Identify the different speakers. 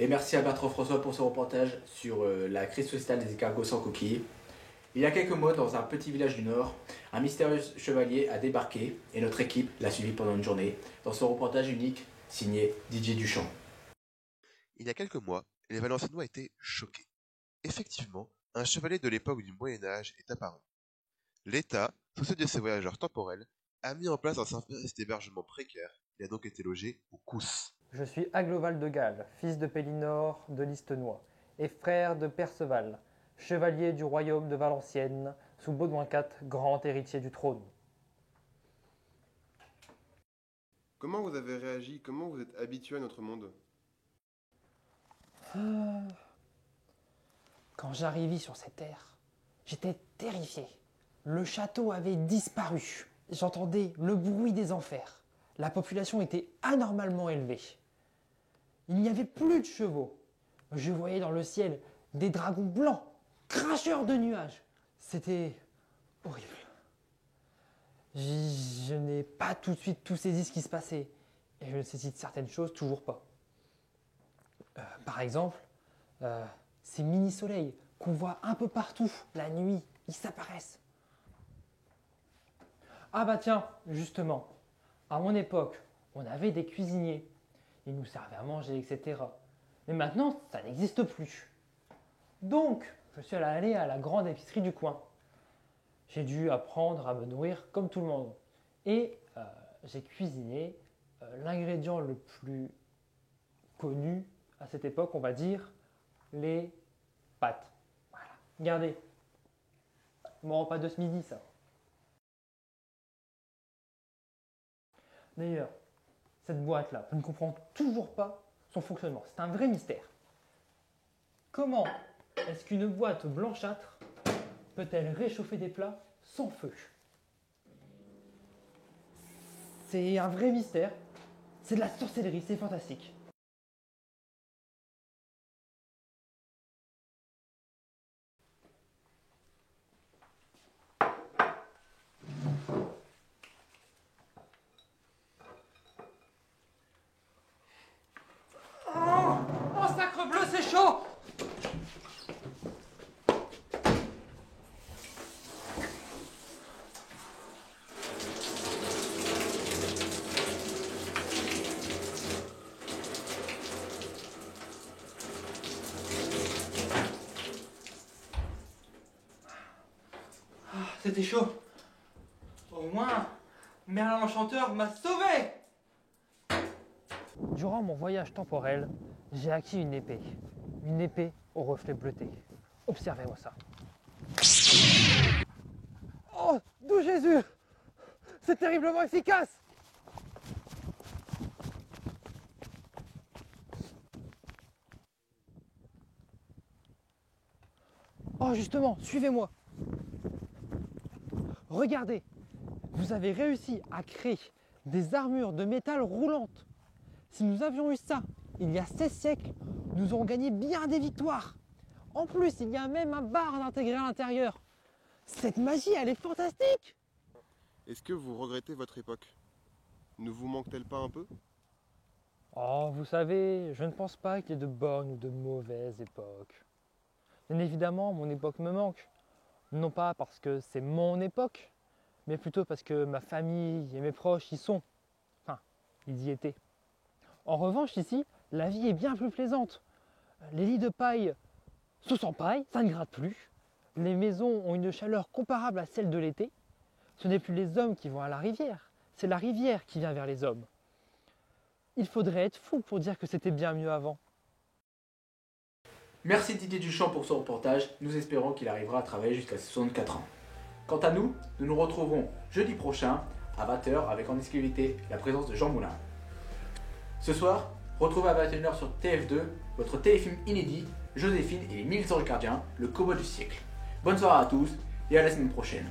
Speaker 1: Et merci à Bertrand François pour ce reportage sur la crise sociétale des escargots sans coquilles. Il y a quelques mois, dans un petit village du Nord, un mystérieux chevalier a débarqué et notre équipe l'a suivi pendant une journée dans ce reportage unique signé Didier Duchamp.
Speaker 2: Il y a quelques mois, les Valenciennois étaient choqués. Effectivement, un chevalier de l'époque du Moyen-Âge est apparu. L'État, soucieux de ces voyageurs temporels, a mis en place un service d'hébergement précaire. Il a donc été logé au Crous.
Speaker 3: Je suis Agloval de Galles, fils de Pélinor de Listenois, et frère de Perceval, chevalier du royaume de Valenciennes, sous Baudouin IV, grand héritier du trône.
Speaker 4: Comment vous avez réagi? Comment vous êtes habitué à notre monde?
Speaker 3: Quand j'arrivai sur ces terres, j'étais terrifié. Le château avait disparu. J'entendais le bruit des enfers. La population était anormalement élevée. Il n'y avait plus de chevaux. Je voyais dans le ciel des dragons blancs, cracheurs de nuages. C'était horrible. Je n'ai pas tout de suite tout saisi ce qui se passait. Et je ne saisis de certaines choses toujours pas. Par exemple, ces mini-soleils qu'on voit un peu partout la nuit, ils s'apparaissent. Ah bah tiens, justement, à mon époque, on avait des cuisiniers. Ils nous servaient à manger, etc. Mais maintenant, ça n'existe plus. Donc, je suis allé à la grande épicerie du coin. J'ai dû apprendre à me nourrir comme tout le monde. Et j'ai cuisiné l'ingrédient le plus connu à cette époque, on va dire, les pâtes. Voilà. Regardez. Mon repas de ce midi, ça. D'ailleurs, cette boîte-là, je ne comprends toujours pas son fonctionnement. C'est un vrai mystère. Comment est-ce qu'une boîte blanchâtre peut-elle réchauffer des plats sans feu? C'est un vrai mystère. C'est de la sorcellerie, c'est fantastique. Oh, sacre bleu, c'est chaud! C'était chaud. Au moins, Merlin l'Enchanteur m'a sauvé! Durant mon voyage temporel, j'ai acquis une épée. Une épée au reflet bleuté. Observez-moi ça. Oh, d'où Jésus! C'est terriblement efficace! Oh, justement, suivez-moi. Regardez, vous avez réussi à créer des armures de métal roulantes. Si nous avions eu ça il y a 16 siècles, nous aurions gagné bien des victoires. En plus, il y a même un bar intégré à l'intérieur. Cette magie, elle est fantastique!
Speaker 4: Est-ce que vous regrettez votre époque? Ne vous manque-t-elle pas un peu?
Speaker 3: Oh, vous savez, je ne pense pas qu'il y ait de bonnes ou de mauvaises époques. Bien évidemment, mon époque me manque. Non pas parce que c'est mon époque, mais plutôt parce que ma famille et mes proches y sont. Enfin, ils y étaient. En revanche, ici, la vie est bien plus plaisante. Les lits de paille sont sans paille, ça ne gratte plus. Les maisons ont une chaleur comparable à celle de l'été. Ce n'est plus les hommes qui vont à la rivière, c'est la rivière qui vient vers les hommes. Il faudrait être fou pour dire que c'était bien mieux avant.
Speaker 1: Merci Didier Duchamp pour ce reportage. Nous espérons qu'il arrivera à travailler jusqu'à ses 64 ans. Quant à nous, nous nous retrouverons jeudi prochain à 20h avec en exclusivité la présence de Jean Moulin. Ce soir, retrouvez à 21h sur TF2 votre téléfilm inédit Joséphine et les 1000 anges gardiens, le combat du siècle. Bonne soirée à tous et à la semaine prochaine.